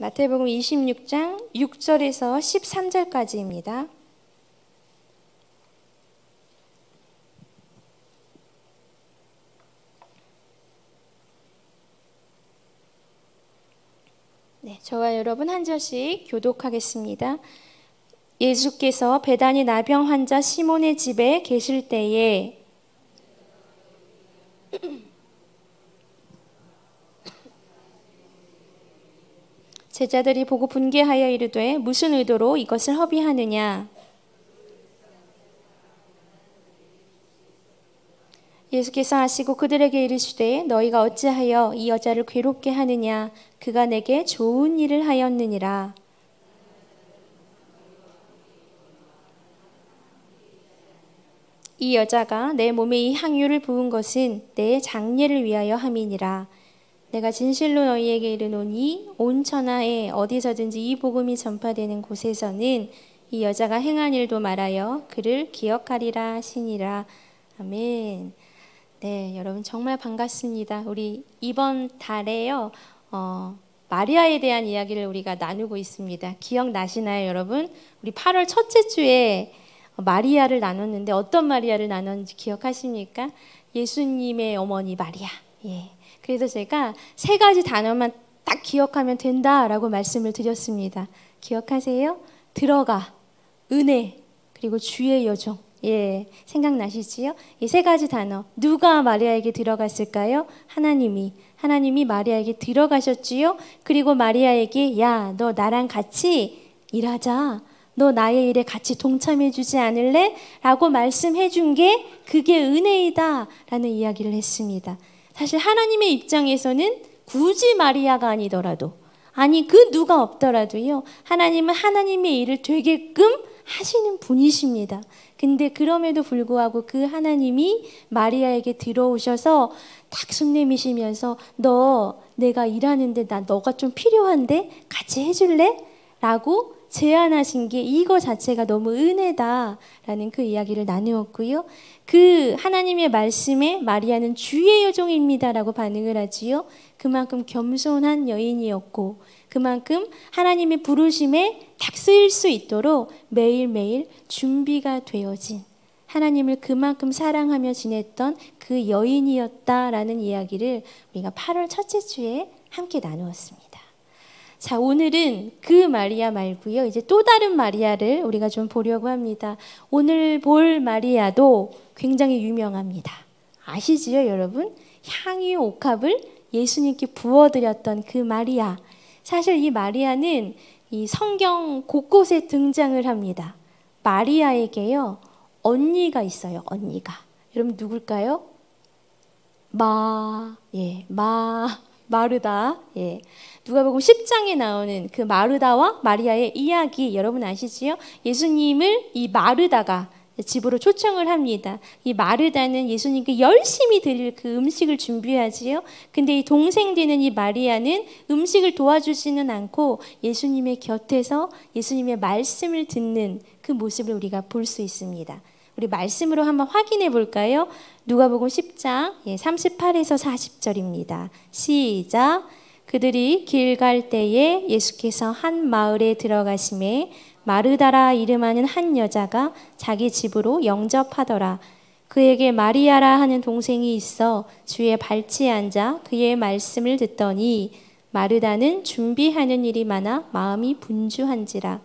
마태복음 26장 6절에서 13절까지입니다. 네, 저와 여러분 한 절씩 교독하겠습니다. 예수께서 베다니 나병 환자 시몬의 집에 계실 때에 제자들이 보고 분개하여 이르되 무슨 의도로 이것을 허비하느냐. 예수께서 하시고 그들에게 이르시되 너희가 어찌하여 이 여자를 괴롭게 하느냐. 그가 내게 좋은 일을 하였느니라. 이 여자가 내 몸에 이 향유를 부은 것은 내 장례를 위하여 함이니라. 내가 진실로 너희에게 이르노니 온 천하에 어디서든지 이 복음이 전파되는 곳에서는 이 여자가 행한 일도 말하여 그를 기억하리라 하시니라. 아멘. 네, 여러분 정말 반갑습니다. 우리 이번 달에요. 마리아에 대한 이야기를 우리가 나누고 있습니다. 기억나시나요, 여러분? 우리 8월 첫째 주에 마리아를 나눴는데 어떤 마리아를 나눴는지 기억하십니까? 예수님의 어머니 마리아. 예. 그래서 제가 세 가지 단어만 딱 기억하면 된다라고 말씀을 드렸습니다. 기억하세요? 들어가, 은혜, 그리고 주의 여종. 예, 생각나시지요? 이 세 가지 단어. 누가 마리아에게 들어갔을까요? 하나님이 마리아에게 들어가셨지요? 그리고 마리아에게 야, 너 나랑 같이 일하자. 너 나의 일에 같이 동참해 주지 않을래? 라고 말씀해 준 게 그게 은혜이다 라는 이야기를 했습니다. 사실 하나님의 입장에서는 굳이 마리아가 아니더라도, 아니 그 누가 없더라도요, 하나님은 하나님의 일을 되게끔 하시는 분이십니다. 근데 그럼에도 불구하고 그 하나님이 마리아에게 들어오셔서 딱 손 내미시면서 너 내가 일하는데 너가 좀 필요한데 같이 해줄래? 라고 제안하신 게 이거 자체가 너무 은혜다라는 그 이야기를 나누었고요. 그 하나님의 말씀에 마리아는 주의 여종입니다라고 반응을 하지요. 그만큼 겸손한 여인이었고 그만큼 하나님의 부르심에 딱 쓰일 수 있도록 매일매일 준비가 되어진 하나님을 그만큼 사랑하며 지냈던 그 여인이었다라는 이야기를 우리가 8월 첫째 주에 함께 나누었습니다. 자, 오늘은 그 마리아 말고요. 이제 또 다른 마리아를 우리가 좀 보려고 합니다. 오늘 볼 마리아도 굉장히 유명합니다. 아시지요, 여러분? 향유 옥합을 예수님께 부어드렸던 그 마리아. 사실 이 마리아는 이 성경 곳곳에 등장을 합니다. 마리아에게요, 언니가 있어요, 언니가. 여러분 누굴까요? 마르다. 예. 누가복음 10장에 나오는 그 마르다와 마리아의 이야기 여러분 아시지요? 예수님을 이 마르다가 집으로 초청을 합니다. 이 마르다는 예수님께 열심히 드릴 그 음식을 준비하지요. 근데 이 동생 되는 이 마리아는 음식을 도와주지는 않고 예수님의 곁에서 예수님의 말씀을 듣는 그 모습을 우리가 볼 수 있습니다. 우리 말씀으로 한번 확인해 볼까요? 누가복음 10장 38에서 40절입니다. 시작. 그들이 길 갈 때에 예수께서 한 마을에 들어가심에 마르다라 이름하는 한 여자가 자기 집으로 영접하더라. 그에게 마리아라 하는 동생이 있어 주의 발치에 앉아 그의 말씀을 듣더니 마르다는 준비하는 일이 많아 마음이 분주한지라.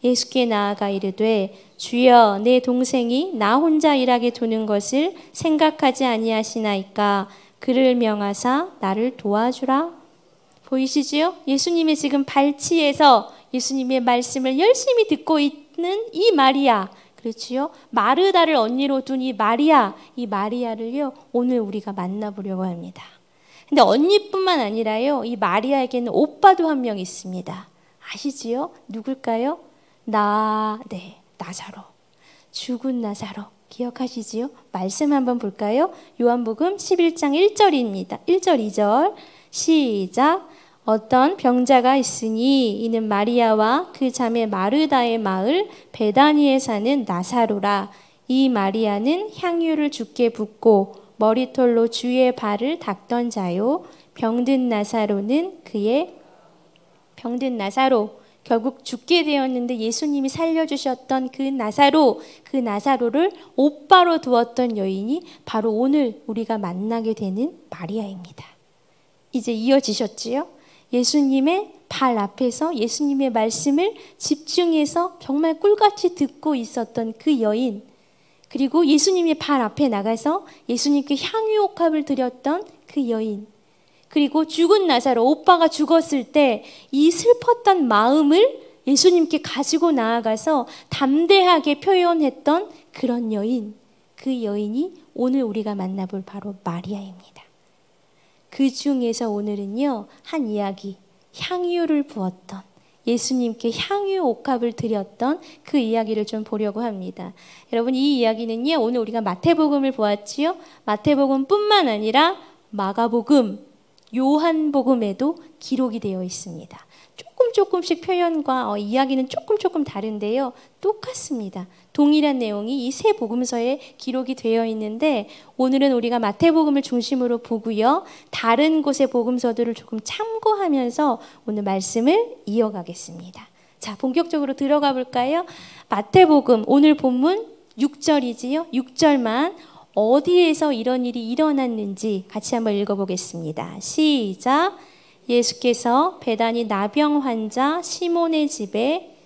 예수께 나아가 이르되 주여 내 동생이 나 혼자 일하게 두는 것을 생각하지 아니하시나이까. 그를 명하사 나를 도와주라. 보이시지요? 예수님의 지금 발치에서 예수님의 말씀을 열심히 듣고 있는 이 마리아, 그렇지요? 마르다를 언니로 둔 이 마리아, 이 마리아를요 오늘 우리가 만나보려고 합니다. 근데 언니뿐만 아니라요, 이 마리아에게는 오빠도 한 명 있습니다. 아시지요? 누굴까요? 나사로. 죽은 나사로. 기억하시지요? 말씀 한번 볼까요? 요한복음 11장 1절입니다. 1절 2절 시작. 어떤 병자가 있으니 이는 마리아와 그 자매 마르다의 마을 베다니에 사는 나사로라. 이 마리아는 향유를 주께 붓고 머리털로 주의 발을 닦던 자요. 병든 나사로는 그의 병든 나사로, 결국 죽게 되었는데 예수님이 살려주셨던 그 나사로를 오빠로 두었던 여인이 바로 오늘 우리가 만나게 되는 마리아입니다. 이제 이어지셨지요? 예수님의 발 앞에서 예수님의 말씀을 집중해서 정말 꿀같이 듣고 있었던 그 여인, 그리고 예수님의 발 앞에 나가서 예수님께 향유옥합을 드렸던 그 여인, 그리고 죽은 나사로, 오빠가 죽었을 때 이 슬펐던 마음을 예수님께 가지고 나아가서 담대하게 표현했던 그런 여인, 그 여인이 오늘 우리가 만나볼 바로 마리아입니다. 그 중에서 오늘은요, 한 이야기, 향유를 부었던, 예수님께 향유 옥합을 드렸던 그 이야기를 좀 보려고 합니다. 여러분, 이 이야기는요, 오늘 우리가 마태복음을 보았지요. 마태복음뿐만 아니라 마가복음, 요한복음에도 기록이 되어 있습니다. 조금씩 표현과 이야기는 조금 다른데요, 똑같습니다. 동일한 내용이 이 세 복음서에 기록이 되어 있는데, 오늘은 우리가 마태복음을 중심으로 보고요, 다른 곳의 복음서들을 조금 참고하면서 오늘 말씀을 이어가겠습니다. 자, 본격적으로 들어가 볼까요? 마태복음 오늘 본문 6절이지요. 6절만 어디에서 이런 일이 일어났는지 같이 한번 읽어보겠습니다. 시작. 예수께서 베다니 나병 환자 시몬의 집에,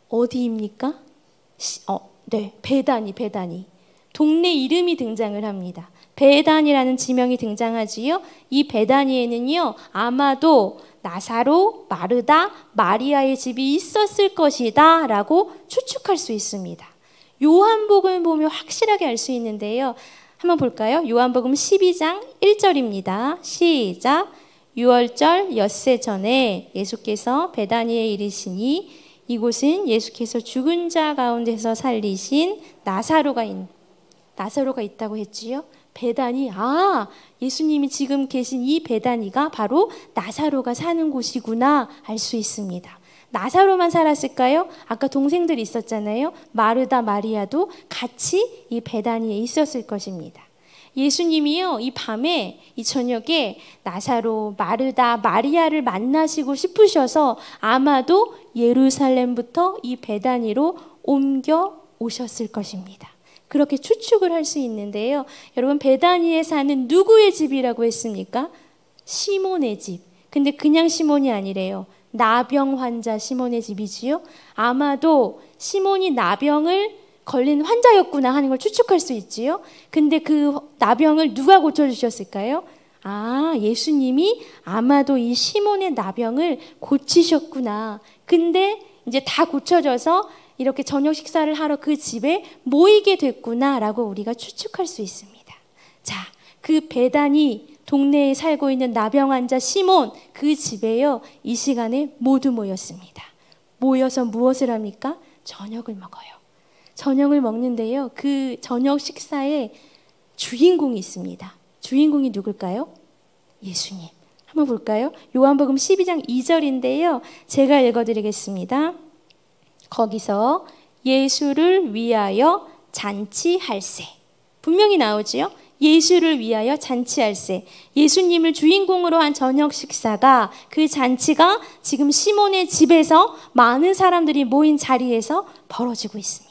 어디입니까? 네, 베다니. 동네 이름이 등장을 합니다. 베다니라는 지명이 등장하지요. 이 베다니에는요, 아마도 나사로, 마르다, 마리아의 집이 있었을 것이다 라고 추측할 수 있습니다. 요한복음을 보면 확실하게 알 수 있는데요, 한번 볼까요? 요한복음 12장 1절입니다. 시작. 6월절 엿새 전에 예수께서 베다니에 이르시니, 이곳은 예수께서 죽은 자 가운데서 살리신 나사로가 있다고 했지요. 베다니, 예수님이 지금 계신 이 베다니가 바로 나사로가 사는 곳이구나 알 수 있습니다. 나사로만 살았을까요? 아까 동생들이 있었잖아요. 마르다, 마리아도 같이 이 베다니에 있었을 것입니다. 예수님이요, 이 밤에, 이 저녁에 나사로, 마르다, 마리아를 만나시고 싶으셔서 아마도 예루살렘부터 이 베다니로 옮겨 오셨을 것입니다. 그렇게 추측을 할 수 있는데요, 여러분, 베다니에 사는 누구의 집이라고 했습니까? 시몬의 집. 근데 그냥 시몬이 아니래요. 나병 환자 시몬의 집이지요. 아마도 시몬이 나병을 걸린 환자였구나 하는 걸 추측할 수 있지요. 근데 그 나병을 누가 고쳐주셨을까요? 예수님이 아마도 이 시몬의 나병을 고치셨구나. 근데 이제 다 고쳐져서 이렇게 저녁 식사를 하러 그 집에 모이게 됐구나라고 우리가 추측할 수 있습니다. 자, 그 베다니 동네에 살고 있는 나병 환자 시몬, 그 집에요, 이 시간에 모두 모였습니다. 모여서 무엇을 합니까? 저녁을 먹어요. 저녁을 먹는데요, 그 저녁 식사에 주인공이 있습니다. 주인공이 누굴까요? 예수님. 한번 볼까요? 요한복음 12장 2절인데요. 제가 읽어드리겠습니다. 거기서 예수를 위하여 잔치할세. 분명히 나오지요? 예수를 위하여 잔치할세. 예수님을 주인공으로 한 저녁 식사가, 그 잔치가 지금 시몬의 집에서 많은 사람들이 모인 자리에서 벌어지고 있습니다.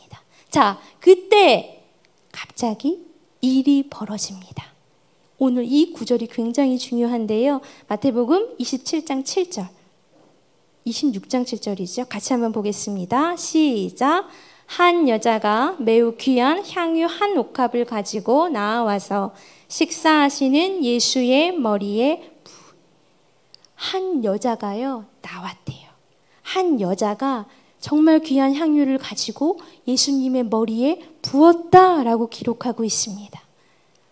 자, 그때 갑자기 일이 벌어집니다. 오늘 이 구절이 굉장히 중요한데요. 마태복음 27장 7절, 26장 7절이죠. 같이 한번 보겠습니다. 시작. 한 여자가 매우 귀한 향유 한 옥합을 가지고 나와서 식사하시는 예수의 머리에 한 여자가요, 나왔대요. 한 여자가 정말 귀한 향유를 가지고 예수님의 머리에 부었다라고 기록하고 있습니다.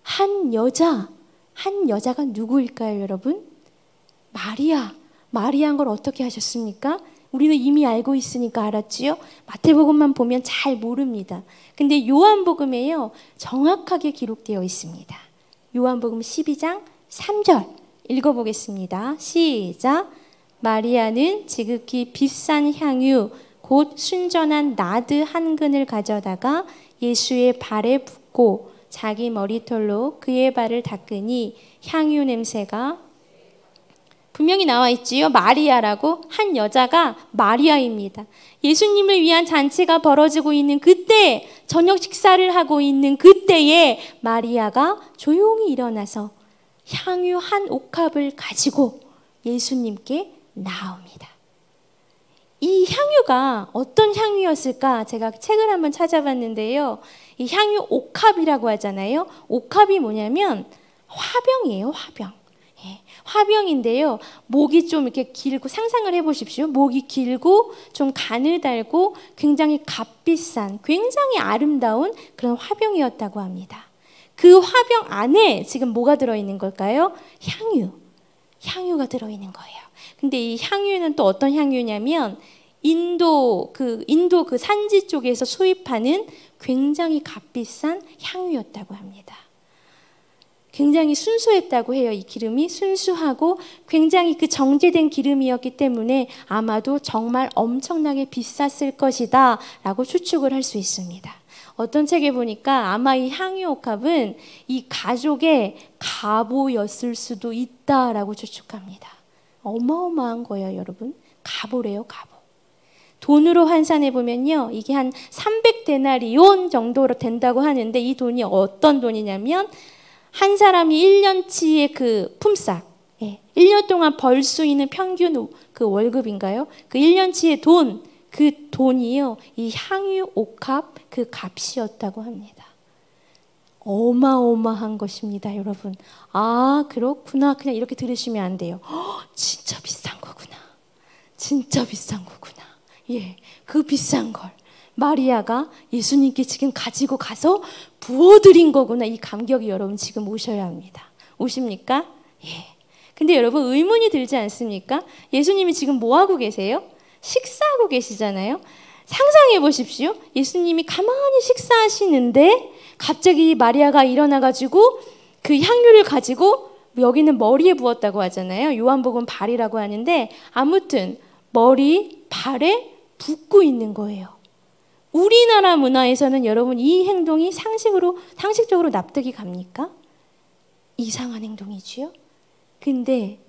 한 여자가 누구일까요, 여러분? 마리아인 걸 어떻게 하셨습니까? 우리는 이미 알고 있으니까 알았지요? 마태복음만 보면 잘 모릅니다. 근데 요한복음에요, 정확하게 기록되어 있습니다. 요한복음 12장 3절 읽어보겠습니다. 시작. 마리아는 지극히 비싼 향유 곧 순전한 나드 한 근을 가져다가 예수의 발에 붓고 자기 머리털로 그의 발을 닦으니 향유 냄새가 분명히 나와 있지요. 마리아라고. 한 여자가 마리아입니다. 예수님을 위한 잔치가 벌어지고 있는 그때, 저녁 식사를 하고 있는 그때에 마리아가 조용히 일어나서 향유 한 옥합을 가지고 예수님께 나옵니다. 이 향유가 어떤 향유였을까? 제가 책을 한번 찾아봤는데요. 이 향유 옥합이라고 하잖아요. 옥합이 뭐냐면 화병이에요, 화병. 예, 화병인데요. 목이 좀 이렇게 길고, 상상을 해보십시오. 목이 길고 좀 가느달고 굉장히 값비싼, 굉장히 아름다운 그런 화병이었다고 합니다. 그 화병 안에 지금 뭐가 들어있는 걸까요? 향유가 들어있는 거예요. 근데 이 향유는 또 어떤 향유냐면 인도 그 산지 쪽에서 수입하는 굉장히 값비싼 향유였다고 합니다. 굉장히 순수했다고 해요. 이 기름이 순수하고 굉장히 그 정제된 기름이었기 때문에 아마도 정말 엄청나게 비쌌을 것이다 라고 추측을 할 수 있습니다. 어떤 책에 보니까 아마 이 향유 옥합은 이 가족의 갑오였을 수도 있다라고 추측합니다. 어마어마한 거예요, 여러분. 갑오래요, 갑오. 돈으로 환산해 보면요, 이게 한 300데나리온 정도로 된다고 하는데, 이 돈이 어떤 돈이냐면 한 사람이 1년치의 그 품삯, 1년 동안 벌 수 있는 평균 그 월급인가요? 그 1년치의 돈, 그 돈이요, 이 향유 옥합 그 값이었다고 합니다. 어마어마한 것입니다, 여러분. 아, 그렇구나. 그냥 이렇게 들으시면 안 돼요. 진짜 비싼 거구나. 진짜 비싼 거구나. 예, 그 비싼 걸 마리아가 예수님께 지금 가지고 가서 부어드린 거구나. 이 감격이 여러분 지금 오셔야 합니다. 오십니까? 예. 근데 여러분 의문이 들지 않습니까? 예수님이 지금 뭐 하고 계세요? 식사하고 계시잖아요. 상상해 보십시오. 예수님이 가만히 식사하시는데 갑자기 마리아가 일어나가지고 그 향유를 가지고, 여기는 머리에 부었다고 하잖아요. 요한복음 발이라고 하는데 아무튼 머리, 발에 붓고 있는 거예요. 우리나라 문화에서는 여러분 이 행동이 상식적으로 납득이 갑니까? 이상한 행동이지요. 근데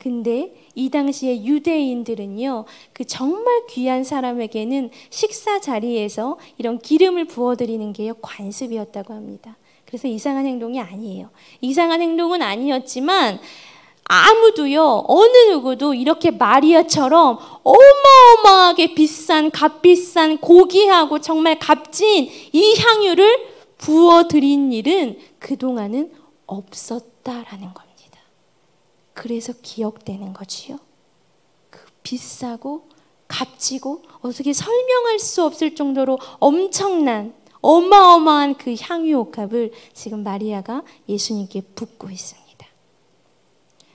이 당시에 유대인들은요, 그 정말 귀한 사람에게는 식사 자리에서 이런 기름을 부어드리는 게 관습이었다고 합니다. 그래서 이상한 행동이 아니에요. 이상한 행동은 아니었지만 아무도요, 어느 누구도 이렇게 마리아처럼 어마어마하게 비싼, 값비싼, 고귀하고 정말 값진 이 향유를 부어드린 일은 그동안은 없었다라는 겁니다. 그래서 기억되는 거지요. 그 비싸고 값지고 어떻게 설명할 수 없을 정도로 엄청난, 어마어마한 그 향유 옥합을 지금 마리아가 예수님께 붓고 있습니다.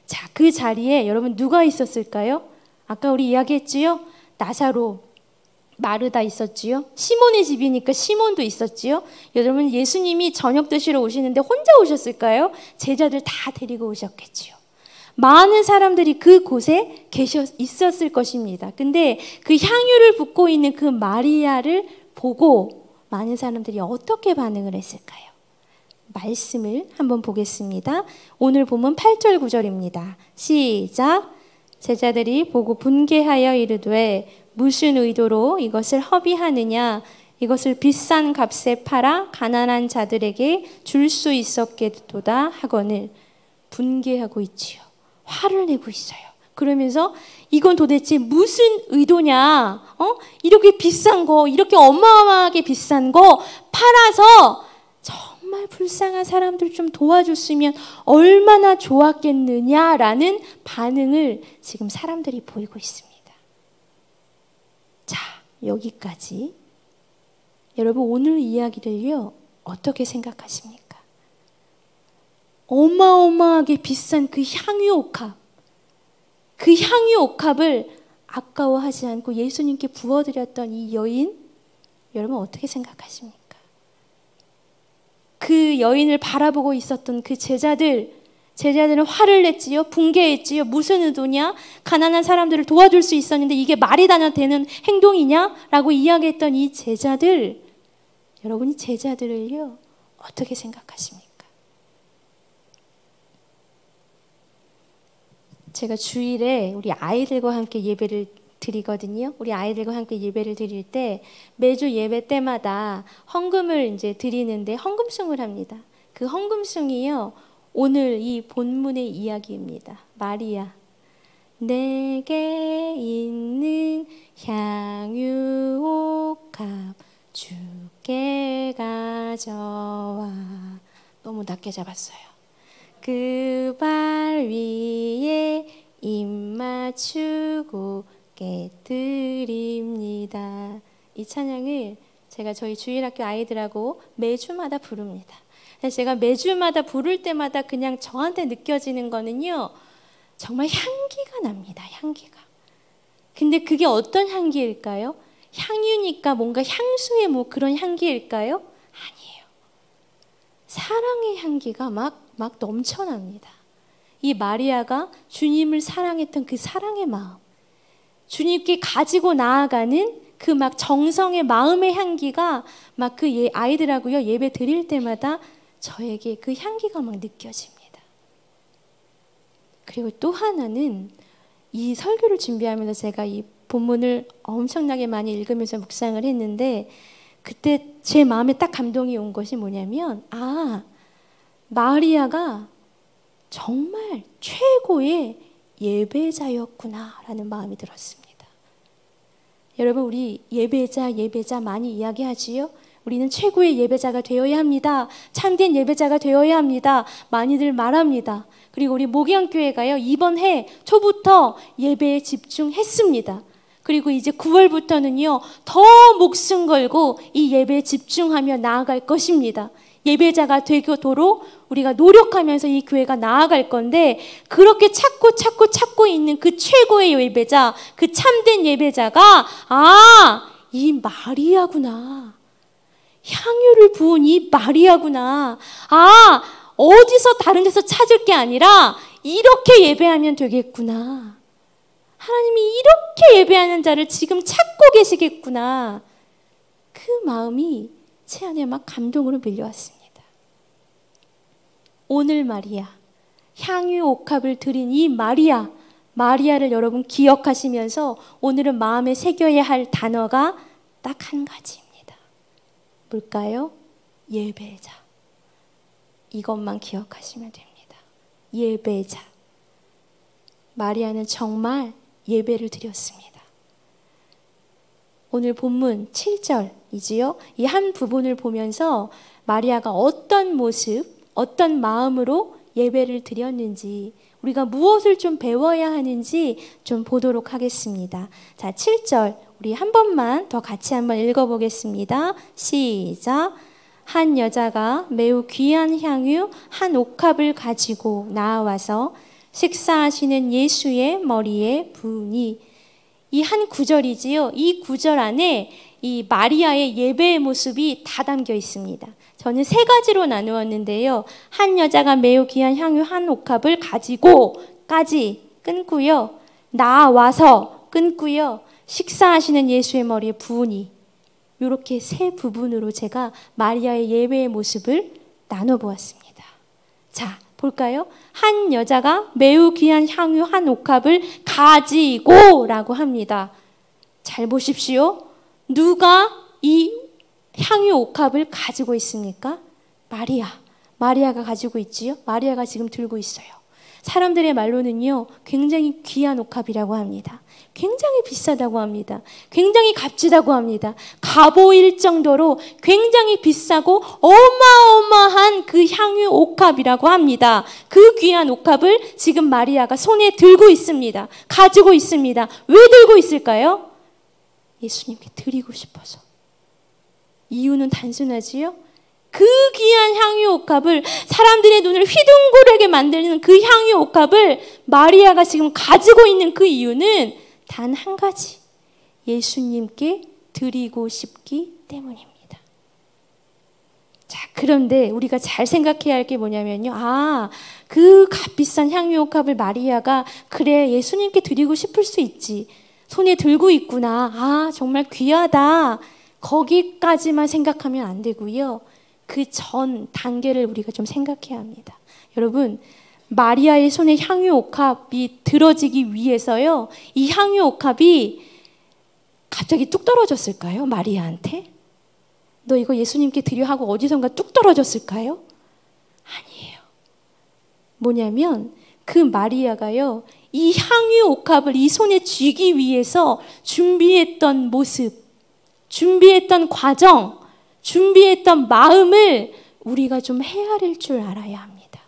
자, 그 자리에 여러분 누가 있었을까요? 아까 우리 이야기했지요? 나사로, 마르다 있었지요? 시몬의 집이니까 시몬도 있었지요? 여러분 예수님이 저녁 드시러 오시는데 혼자 오셨을까요? 제자들 다 데리고 오셨겠지요. 많은 사람들이 그곳에 있었을 것입니다. 근데 그 향유를 붓고 있는 그 마리아를 보고 많은 사람들이 어떻게 반응을 했을까요? 말씀을 한번 보겠습니다. 오늘 본문 8절 9절입니다. 시작. 제자들이 보고 분개하여 이르되 무슨 의도로 이것을 허비하느냐? 이것을 비싼 값에 팔아 가난한 자들에게 줄 수 있었겠도다 하거늘. 분개하고 있지요. 화를 내고 있어요. 그러면서 이건 도대체 무슨 의도냐? 이렇게 비싼 거, 이렇게 어마어마하게 비싼 거 팔아서 정말 불쌍한 사람들 좀 도와줬으면 얼마나 좋았겠느냐라는 반응을 지금 사람들이 보이고 있습니다. 자, 여기까지. 여러분 오늘 이야기를요, 어떻게 생각하십니까? 어마어마하게 비싼 그 향유 옥합, 그 향유 옥합을 아까워하지 않고 예수님께 부어드렸던 이 여인, 여러분 어떻게 생각하십니까? 그 여인을 바라보고 있었던 그 제자들은 화를 냈지요. 분개했지요. 무슨 의도냐? 가난한 사람들을 도와줄 수 있었는데 이게 말이 되는 행동이냐? 라고 이야기했던 이 제자들, 여러분이 제자들을요, 어떻게 생각하십니까? 제가 주일에 우리 아이들과 함께 예배를 드리거든요. 우리 아이들과 함께 예배를 드릴 때 매주 예배 때마다 헌금을 이제 드리는데 헌금송을 합니다. 그 헌금송이요, 오늘 이 본문의 이야기입니다. 마리아. 내게 있는 향유옥합 주께 가져와. 너무 낮게 잡았어요. 그 발 위에 입 맞추고 깨뜨립니다. 이 찬양을 제가 저희 주일학교 아이들하고 매주마다 부릅니다. 그래서 제가 매주마다 부를 때마다 그냥 저한테 느껴지는 거는요, 정말 향기가 납니다. 향기가. 근데 그게 어떤 향기일까요? 향유니까 뭔가 향수의 뭐 그런 향기일까요? 아니에요. 사랑의 향기가 막 넘쳐납니다. 이 마리아가 주님을 사랑했던 그 사랑의 마음, 주님께 가지고 나아가는 그 막 정성의 마음의 향기가 막 그 아이들하고요 예배 드릴 때마다 저에게 그 향기가 막 느껴집니다. 그리고 또 하나는 이 설교를 준비하면서 제가 이 본문을 엄청나게 많이 읽으면서 묵상을 했는데, 그때 제 마음에 딱 감동이 온 것이 뭐냐면, 마리아가 정말 최고의 예배자였구나라는 마음이 들었습니다. 여러분, 우리 예배자 많이 이야기하지요? 우리는 최고의 예배자가 되어야 합니다. 참된 예배자가 되어야 합니다. 많이들 말합니다. 그리고 우리 목양교회가요, 이번 해 초부터 예배에 집중했습니다. 그리고 이제 9월부터는요, 더 목숨 걸고 이 예배에 집중하며 나아갈 것입니다. 예배자가 되도록 우리가 노력하면서 이 교회가 나아갈 건데, 그렇게 찾고 있는 그 최고의 예배자, 그 참된 예배자가 이 마리아구나. 향유를 부은 이 마리아구나. 어디서 다른 데서 찾을 게 아니라 이렇게 예배하면 되겠구나. 하나님이 이렇게 예배하는 자를 지금 찾고 계시겠구나. 그 마음이 제 안에 막 감동으로 밀려왔습니다. 오늘 마리아, 향유 옥합을 드린 이 마리아를 여러분 기억하시면서 오늘은 마음에 새겨야 할 단어가 딱 한 가지입니다. 뭘까요? 예배자. 이것만 기억하시면 됩니다. 예배자. 마리아는 정말 예배를 드렸습니다. 오늘 본문 7절이지요. 이 한 부분을 보면서 마리아가 어떤 모습, 어떤 마음으로 예배를 드렸는지, 우리가 무엇을 좀 배워야 하는지 좀 보도록 하겠습니다. 자, 7절 우리 한 번만 더 같이 한번 읽어보겠습니다. 시작. 한 여자가 매우 귀한 향유 한 옥합을 가지고 나와서 식사하시는 예수의 머리에 부으니. 이 한 구절이지요. 이 구절 안에 이 마리아의 예배의 모습이 다 담겨 있습니다. 저는 세 가지로 나누었는데요. 한 여자가 매우 귀한 향유 한 옥합을 가지고까지 끊고요. 나와서 끊고요. 식사하시는 예수의 머리에 부으니. 이렇게 세 부분으로 제가 마리아의 예배의 모습을 나눠보았습니다. 자, 볼까요? 한 여자가 매우 귀한 향유 한 옥합을 가지고 라고 합니다. 잘 보십시오. 누가 이 향유 옥합을 가지고 있습니까? 마리아가 가지고 있지요. 마리아가 지금 들고 있어요. 사람들의 말로는요, 굉장히 귀한 옥합이라고 합니다. 굉장히 비싸다고 합니다. 굉장히 값지다고 합니다. 값보일 정도로 굉장히 비싸고 어마어마한 그 향유 옥합이라고 합니다. 그 귀한 옥합을 지금 마리아가 손에 들고 있습니다. 가지고 있습니다. 왜 들고 있을까요? 예수님께 드리고 싶어서. 이유는 단순하지요. 그 귀한 향유 옥합을, 사람들의 눈을 휘둥그레게 만드는 그 향유 옥합을 마리아가 지금 가지고 있는 그 이유는 단 한 가지. 예수님께 드리고 싶기 때문입니다. 자, 그런데 우리가 잘 생각해야 할 게 뭐냐면요. 그 값비싼 향유 옥합을 마리아가 그래 예수님께 드리고 싶을 수 있지. 손에 들고 있구나. 정말 귀하다. 거기까지만 생각하면 안 되고요. 그 전 단계를 우리가 좀 생각해야 합니다. 여러분, 마리아의 손에 향유 옥합이 들어지기 위해서요, 이 향유 옥합이 갑자기 뚝 떨어졌을까요? 마리아한테? 너 이거 예수님께 드려 하고 어디선가 뚝 떨어졌을까요? 아니에요. 뭐냐면 그 마리아가요, 이 향유 옥합을 이 손에 쥐기 위해서 준비했던 모습, 준비했던 과정, 준비했던 마음을 우리가 좀 헤아릴 줄 알아야 합니다.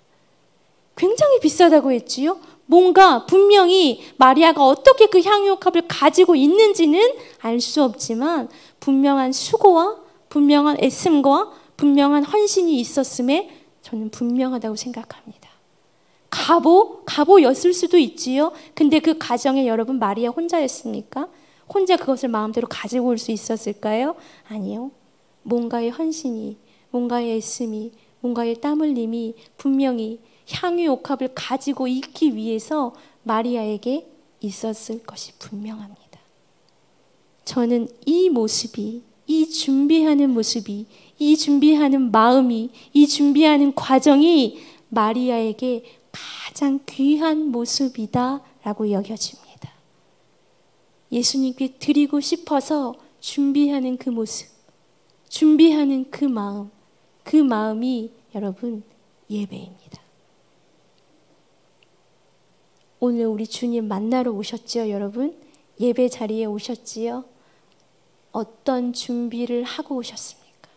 굉장히 비싸다고 했지요? 뭔가 분명히 마리아가 어떻게 그 향유 옥합을 가지고 있는지는 알 수 없지만 분명한 수고와 분명한 애씀과 분명한 헌신이 있었음에 저는 분명하다고 생각합니다. 가보였을 수도 있지요. 근데 그 가정에 여러분 마리아 혼자였습니까? 혼자 그것을 마음대로 가지고 올 수 있었을까요? 아니요. 뭔가의 헌신이, 뭔가의 애씀이, 뭔가의 땀 흘림이 분명히 향유 옥합을 가지고 있기 위해서 마리아에게 있었을 것이 분명합니다. 저는 이 모습이, 이 준비하는 모습이, 이 준비하는 마음이, 이 준비하는 과정이 마리아에게 가장 귀한 모습이다라고 여겨집니다. 예수님께 드리고 싶어서 준비하는 그 모습, 준비하는 그 마음, 그 마음이 여러분 예배입니다. 오늘 우리 주님 만나러 오셨지요, 여러분? 예배 자리에 오셨지요? 어떤 준비를 하고 오셨습니까?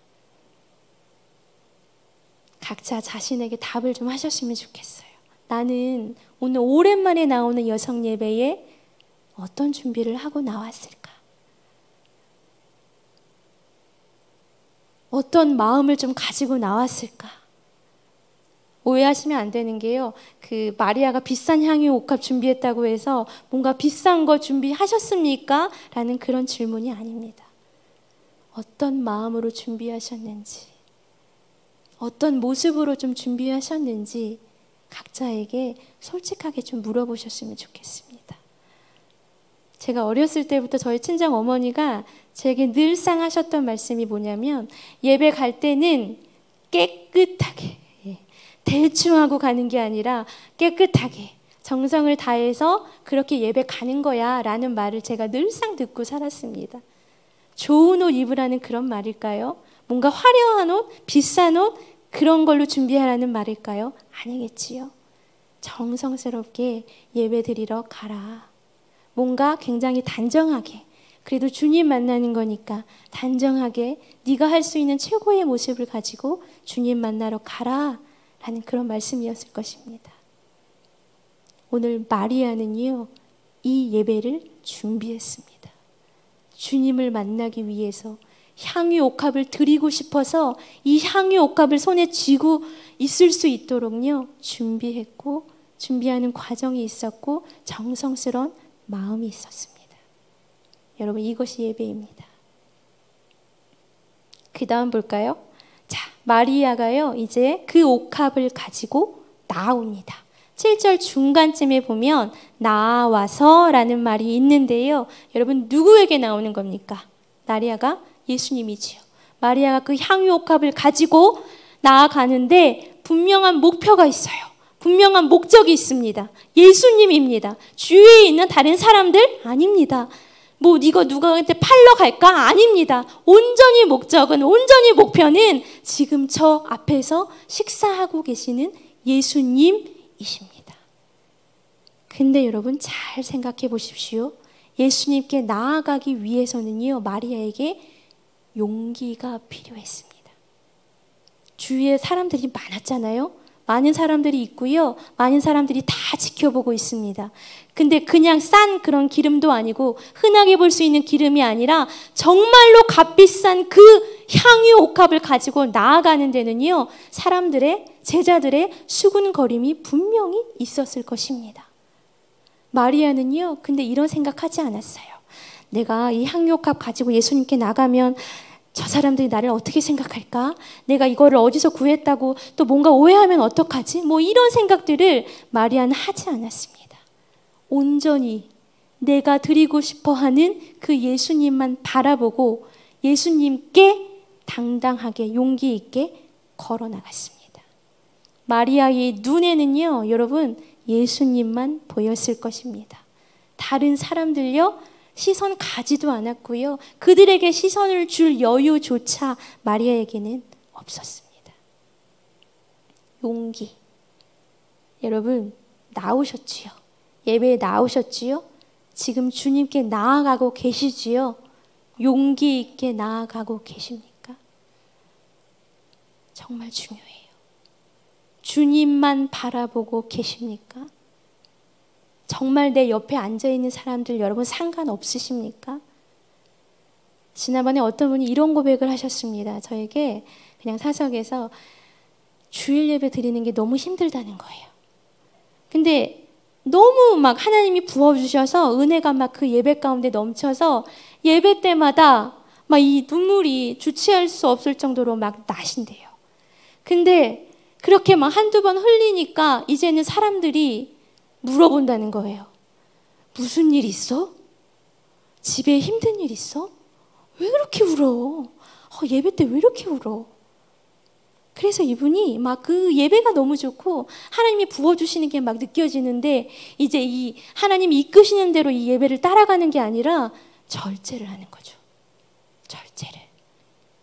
각자 자신에게 답을 좀 하셨으면 좋겠어요. 나는 오늘 오랜만에 나오는 여성 예배에 어떤 준비를 하고 나왔을까? 어떤 마음을 좀 가지고 나왔을까? 오해하시면 안 되는 게요, 그 마리아가 비싼 향유 옥합 준비했다고 해서 뭔가 비싼 거 준비하셨습니까? 라는 그런 질문이 아닙니다. 어떤 마음으로 준비하셨는지, 어떤 모습으로 좀 준비하셨는지 각자에게 솔직하게 좀 물어보셨으면 좋겠습니다. 제가 어렸을 때부터 저희 친정 어머니가 제게 늘상 하셨던 말씀이 뭐냐면, 예배 갈 때는 깨끗하게, 대충 하고 가는 게 아니라 깨끗하게 정성을 다해서 그렇게 예배 가는 거야 라는 말을 제가 늘상 듣고 살았습니다. 좋은 옷 입으라는 그런 말일까요? 뭔가 화려한 옷, 비싼 옷 그런 걸로 준비하라는 말일까요? 아니겠지요. 정성스럽게 예배 드리러 가라. 뭔가 굉장히 단정하게, 그래도 주님 만나는 거니까 단정하게 네가 할 수 있는 최고의 모습을 가지고 주님 만나러 가라 라는 그런 말씀이었을 것입니다. 오늘 마리아는요, 이 예배를 준비했습니다. 주님을 만나기 위해서 향유 옥합을 드리고 싶어서 이 향유 옥합을 손에 쥐고 있을 수 있도록요 준비했고, 준비하는 과정이 있었고 정성스러운 마음이 있었습니다. 여러분, 이것이 예배입니다. 그 다음 볼까요? 자, 마리아가요 이제 그 옥합을 가지고 나옵니다. 7절 중간쯤에 보면 나와서 라는 말이 있는데요, 여러분 누구에게 나오는 겁니까? 마리아가 예수님이지요. 마리아가 그 향유 옥합을 가지고 나아가는데 분명한 목표가 있어요. 분명한 목적이 있습니다. 예수님입니다. 주위에 있는 다른 사람들 아닙니다. 뭐 이거 누구한테 팔러 갈까? 아닙니다. 온전히 목적은, 온전히 목표는 지금 저 앞에서 식사하고 계시는 예수님이십니다. 근데 여러분 잘 생각해 보십시오. 예수님께 나아가기 위해서는요, 마리아에게 용기가 필요했습니다. 주위에 사람들이 많았잖아요. 많은 사람들이 있고요, 많은 사람들이 다 지켜보고 있습니다. 근데 그냥 싼 그런 기름도 아니고 흔하게 볼 수 있는 기름이 아니라 정말로 값비싼 그 향유 옥합을 가지고 나아가는 데는요, 사람들의, 제자들의 수군거림이 분명히 있었을 것입니다. 마리아는요, 근데 이런 생각하지 않았어요. 내가 이 향유 옥합 가지고 예수님께 나가면 저 사람들이 나를 어떻게 생각할까? 내가 이거를 어디서 구했다고 또 뭔가 오해하면 어떡하지? 뭐 이런 생각들을 마리아는 하지 않았습니다. 온전히 내가 드리고 싶어 하는 그 예수님만 바라보고 예수님께 당당하게 용기 있게 걸어 나갔습니다. 마리아의 눈에는요, 여러분, 예수님만 보였을 것입니다. 다른 사람들요, 시선 가지도 않았고요. 그들에게 시선을 줄 여유조차 마리아에게는 없었습니다. 용기. 여러분, 나오셨지요? 예배에 나오셨지요? 지금 주님께 나아가고 계시지요? 용기 있게 나아가고 계십니까? 정말 중요해요. 주님만 바라보고 계십니까? 정말 내 옆에 앉아있는 사람들 여러분 상관없으십니까? 지난번에 어떤 분이 이런 고백을 하셨습니다. 저에게 그냥 사석에서 주일 예배 드리는 게 너무 힘들다는 거예요. 근데 너무 막 하나님이 부어주셔서 은혜가 막 그 예배 가운데 넘쳐서 예배 때마다 막 이 눈물이 주체할 수 없을 정도로 막 나신대요. 근데 그렇게 막 한두 번 흘리니까 이제는 사람들이 물어본다는 거예요. 무슨 일 있어? 집에 힘든 일 있어? 왜 그렇게 울어? 예배 때 왜 이렇게 울어? 그래서 이분이 막 그 예배가 너무 좋고 하나님이 부어주시는 게 막 느껴지는데 이제 이 하나님이 이끄시는 대로 이 예배를 따라가는 게 아니라 절제를 하는 거죠. 절제를.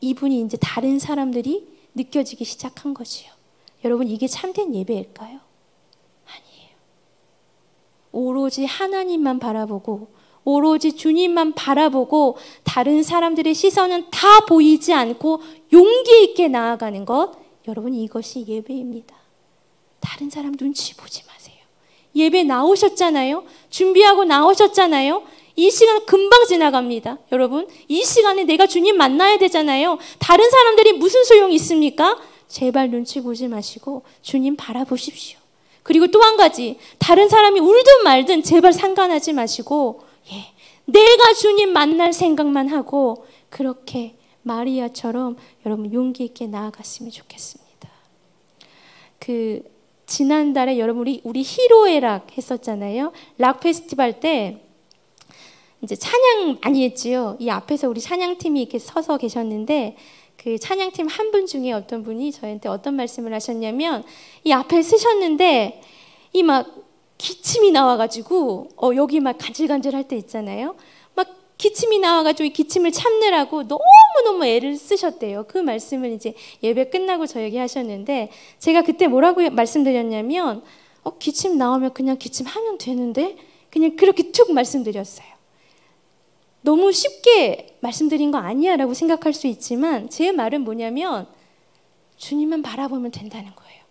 이분이 이제 다른 사람들이 느껴지기 시작한 거지요. 여러분, 이게 참된 예배일까요? 아니에요. 오로지 하나님만 바라보고 오로지 주님만 바라보고 다른 사람들의 시선은 다 보이지 않고 용기 있게 나아가는 것, 여러분, 이것이 예배입니다. 다른 사람 눈치 보지 마세요. 예배 나오셨잖아요. 준비하고 나오셨잖아요. 이 시간 금방 지나갑니다. 여러분, 이 시간에 내가 주님 만나야 되잖아요. 다른 사람들이 무슨 소용이 있습니까? 제발 눈치 보지 마시고 주님 바라보십시오. 그리고 또 한 가지, 다른 사람이 울든 말든 제발 상관하지 마시고 내가 주님 만날 생각만 하고 그렇게 마리아처럼 여러분 용기 있게 나아갔으면 좋겠습니다. 지난달에 여러분 우리 희로애락 했었잖아요. 락 페스티벌 때 이제 찬양 많이 했지요. 이 앞에서 우리 찬양팀이 이렇게 서서 계셨는데 그 찬양팀 한 분 중에 어떤 분이 저한테 어떤 말씀을 하셨냐면 이 앞에 쓰셨는데 이 막 기침이 나와가지고 여기 막 간질간질할 때 있잖아요. 막 기침이 나와가지고 이 기침을 참느라고 너무너무 애를 쓰셨대요. 그 말씀을 이제 예배 끝나고 저에게 하셨는데 제가 그때 뭐라고 말씀드렸냐면 기침 나오면 그냥 기침하면 되는데 그냥 그렇게 툭 말씀드렸어요. 너무 쉽게 말씀드린 거 아니야 라고 생각할 수 있지만 제 말은 뭐냐면 주님만 바라보면 된다는 거예요.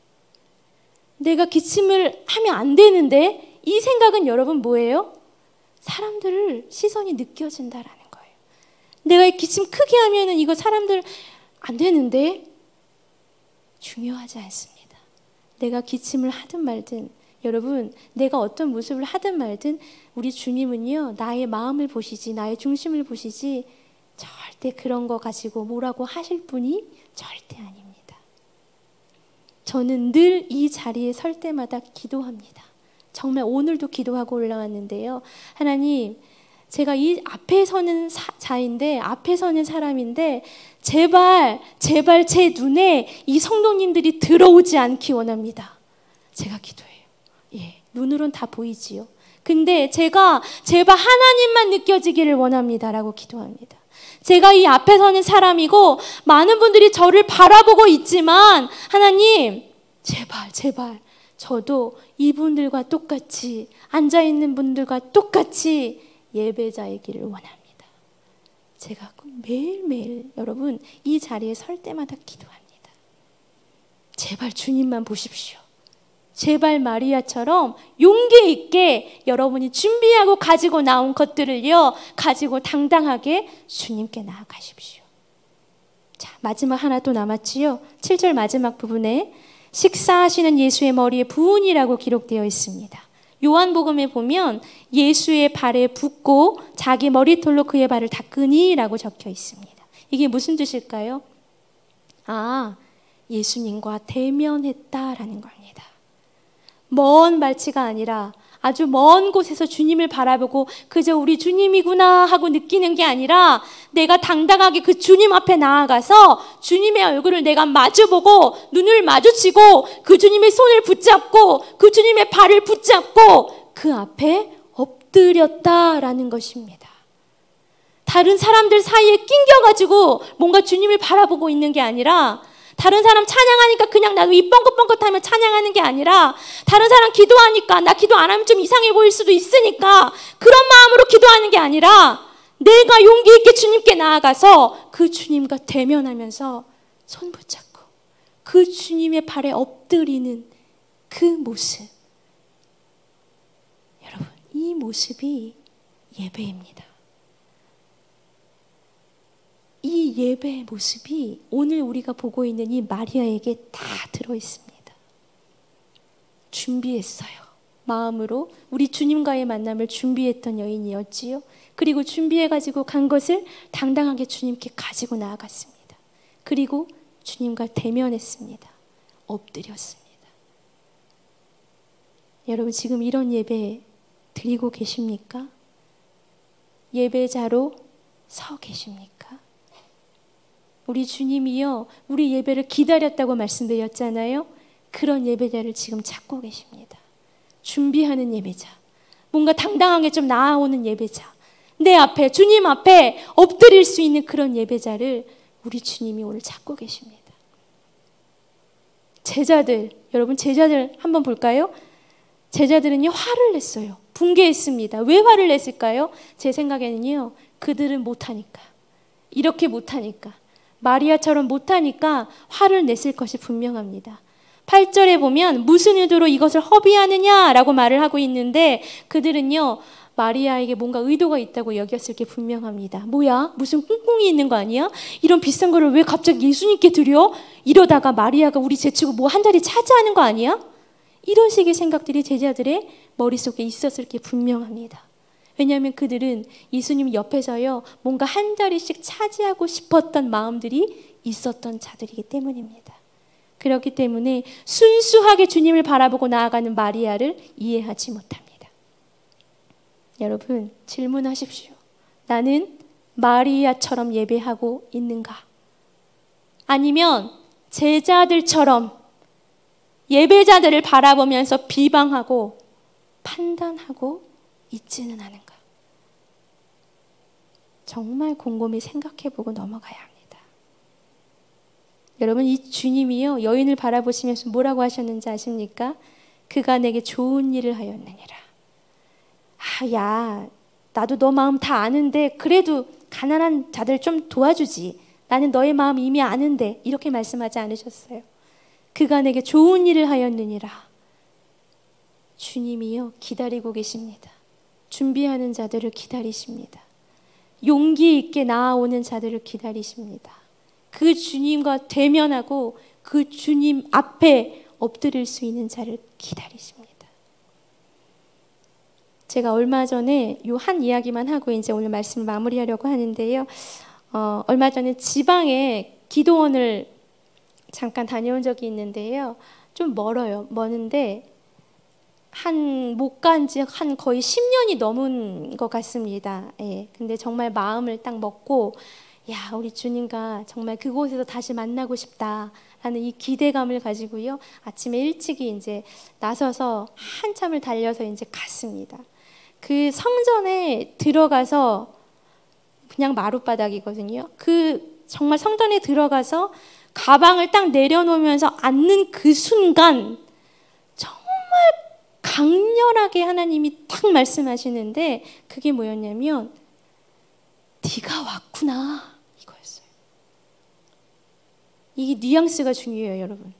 내가 기침을 하면 안 되는데 이 생각은 여러분 뭐예요? 사람들 시선이 느껴진다라는 거예요. 내가 기침 크게 하면은 이거 사람들 안 되는데 중요하지 않습니다. 내가 기침을 하든 말든 여러분 내가 어떤 모습을 하든 말든 우리 주님은요 나의 마음을 보시지 나의 중심을 보시지 절대 그런 거 가지고 뭐라고 하실 분이 절대 아닙니다. 저는 늘 이 자리에 설 때마다 기도합니다. 정말 오늘도 기도하고 올라왔는데요. 하나님, 제가 이 앞에 서는 자인데 앞에 서는 사람인데 제발 제 눈에 이 성도님들이 들어오지 않기 원합니다. 제가 기도해요. 눈으로는 다 보이지요. 근데 제발 하나님만 느껴지기를 원합니다라고 기도합니다. 제가 이 앞에 서는 사람이고 많은 분들이 저를 바라보고 있지만 하나님 제발 저도 이분들과 똑같이 앉아있는 분들과 똑같이 예배자이기를 원합니다. 제가 매일매일 여러분 이 자리에 설 때마다 기도합니다. 제발 주님만 보십시오. 제발 마리아처럼 용기 있게 여러분이 준비하고 가지고 나온 것들을요 가지고 당당하게 주님께 나아가십시오. 자, 마지막 하나 또 남았지요. 7절 마지막 부분에 식사하시는 예수의 머리에 부은이라고 기록되어 있습니다. 요한복음에 보면 예수의 발에 붓고 자기 머리털로 그의 발을 닦으니라고 적혀 있습니다. 이게 무슨 뜻일까요? 예수님과 대면했다라는 겁니다. 먼 발치가 아니라 아주 먼 곳에서 주님을 바라보고 그저 우리 주님이구나 하고 느끼는 게 아니라 내가 당당하게 그 주님 앞에 나아가서 주님의 얼굴을 내가 마주보고 눈을 마주치고 그 주님의 손을 붙잡고 그 주님의 발을 붙잡고 그 앞에 엎드렸다라는 것입니다. 다른 사람들 사이에 낑겨가지고 뭔가 주님을 바라보고 있는 게 아니라, 다른 사람 찬양하니까 그냥 나도 입 뻥긋뻥긋하며 찬양하는 게 아니라, 다른 사람 기도하니까 나 기도 안 하면 좀 이상해 보일 수도 있으니까 그런 마음으로 기도하는 게 아니라, 내가 용기 있게 주님께 나아가서 그 주님과 대면하면서 손 붙잡고 그 주님의 발에 엎드리는 그 모습, 여러분, 이 모습이 예배입니다. 이 예배의 모습이 오늘 우리가 보고 있는 이 마리아에게 다 들어있습니다. 준비했어요. 마음으로 우리 주님과의 만남을 준비했던 여인이었지요. 그리고 준비해가지고 간 것을 당당하게 주님께 가지고 나아갔습니다. 그리고 주님과 대면했습니다. 엎드렸습니다. 여러분, 지금 이런 예배 드리고 계십니까? 예배자로 서 계십니까? 우리 주님이요, 우리 예배를 기다렸다고 말씀드렸잖아요. 그런 예배자를 지금 찾고 계십니다. 준비하는 예배자, 뭔가 당당하게 좀 나아오는 예배자, 내 앞에, 주님 앞에 엎드릴 수 있는 그런 예배자를 우리 주님이 오늘 찾고 계십니다. 제자들, 여러분, 제자들 한번 볼까요? 제자들은요, 화를 냈어요. 분개했습니다. 왜 화를 냈을까요? 제 생각에는요, 그들은 못하니까, 이렇게 못하니까, 마리아처럼 못하니까 화를 냈을 것이 분명합니다. 8절에 보면 무슨 의도로 이것을 허비하느냐라고 말을 하고 있는데, 그들은요, 마리아에게 뭔가 의도가 있다고 여겼을 게 분명합니다. 뭐야? 무슨 꿍꿍이 있는 거 아니야? 이런 비싼 거를 왜 갑자기 예수님께 드려? 이러다가 마리아가 우리 제치고 뭐 한 자리 차지하는 거 아니야? 이런 식의 생각들이 제자들의 머릿속에 있었을 게 분명합니다. 왜냐하면 그들은 예수님 옆에서요, 뭔가 한 자리씩 차지하고 싶었던 마음들이 있었던 자들이기 때문입니다. 그렇기 때문에 순수하게 주님을 바라보고 나아가는 마리아를 이해하지 못합니다. 여러분, 질문하십시오. 나는 마리아처럼 예배하고 있는가? 아니면 제자들처럼 예배자들을 바라보면서 비방하고 판단하고 있지는 않은가? 정말 곰곰이 생각해보고 넘어가야 합니다. 여러분, 이 주님이요, 여인을 바라보시면서 뭐라고 하셨는지 아십니까? 그가 내게 좋은 일을 하였느니라. 아, 야, 나도 너 마음 다 아는데 그래도 가난한 자들 좀 도와주지. 나는 너의 마음 이미 아는데. 이렇게 말씀하지 않으셨어요. 그가 내게 좋은 일을 하였느니라. 주님이요, 기다리고 계십니다. 준비하는 자들을 기다리십니다. 용기 있게 나아오는 자들을 기다리십니다. 그 주님과 대면하고 그 주님 앞에 엎드릴 수 있는 자를 기다리십니다. 제가 얼마 전에 요 한 이야기만 하고 이제 오늘 말씀을 마무리하려고 하는데요. 얼마 전에 지방에 기도원을 잠깐 다녀온 적이 있는데요. 좀 멀어요. 먼데 못 간 지 한 거의 10년이 넘은 것 같습니다. 예. 근데 정말 마음을 딱 먹고, 야, 우리 주님과 정말 그곳에서 다시 만나고 싶다라는 이 기대감을 가지고요. 아침에 일찍이 이제 나서서 한참을 달려서 이제 갔습니다. 그 성전에 들어가서 그냥 마룻바닥이거든요. 그 정말 성전에 들어가서 가방을 딱 내려놓으면서 앉는 그 순간 정말 강렬하게 하나님이 딱 말씀하시는데, 그게 뭐였냐면 네가 왔구나, 이거였어요. 이게 뉘앙스가 중요해요, 여러분.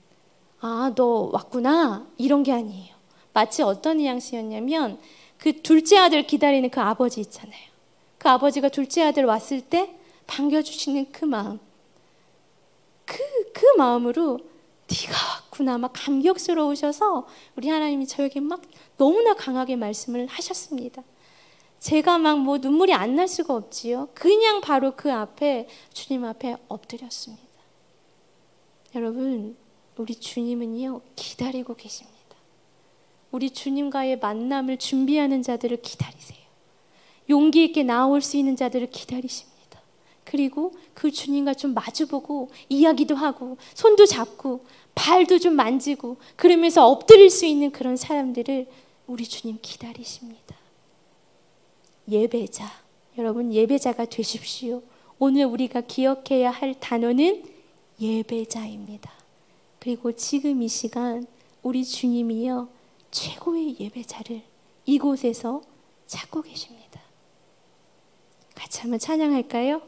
아, 너 왔구나, 이런 게 아니에요. 마치 어떤 뉘앙스였냐면, 그 둘째 아들 기다리는 그 아버지 있잖아요. 그 아버지가 둘째 아들 왔을 때 반겨주시는 그 마음, 그 마음으로 네가 왔구나, 막 감격스러우셔서 우리 하나님이 저에게 막 너무나 강하게 말씀을 하셨습니다. 제가 막 뭐 눈물이 안 날 수가 없지요. 그냥 바로 그 앞에, 주님 앞에 엎드렸습니다. 여러분, 우리 주님은요, 기다리고 계십니다. 우리 주님과의 만남을 준비하는 자들을 기다리세요. 용기 있게 나아올 수 있는 자들을 기다리십니다. 그리고 그 주님과 좀 마주보고 이야기도 하고 손도 잡고 발도 좀 만지고 그러면서 엎드릴 수 있는 그런 사람들을 우리 주님 기다리십니다. 예배자, 여러분 예배자가 되십시오. 오늘 우리가 기억해야 할 단어는 예배자입니다. 그리고 지금 이 시간 우리 주님이요 최고의 예배자를 이곳에서 찾고 계십니다. 같이 한번 찬양할까요?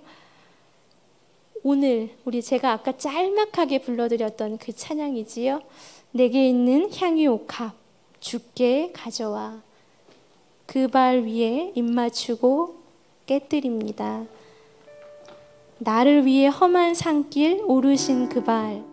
오늘 제가 아까 짤막하게 불러드렸던 그 찬양이지요. 내게 있는 향유 옥합 주께 가져와 그 발 위에 입 맞추고 깨뜨립니다. 나를 위해 험한 산길 오르신 그 발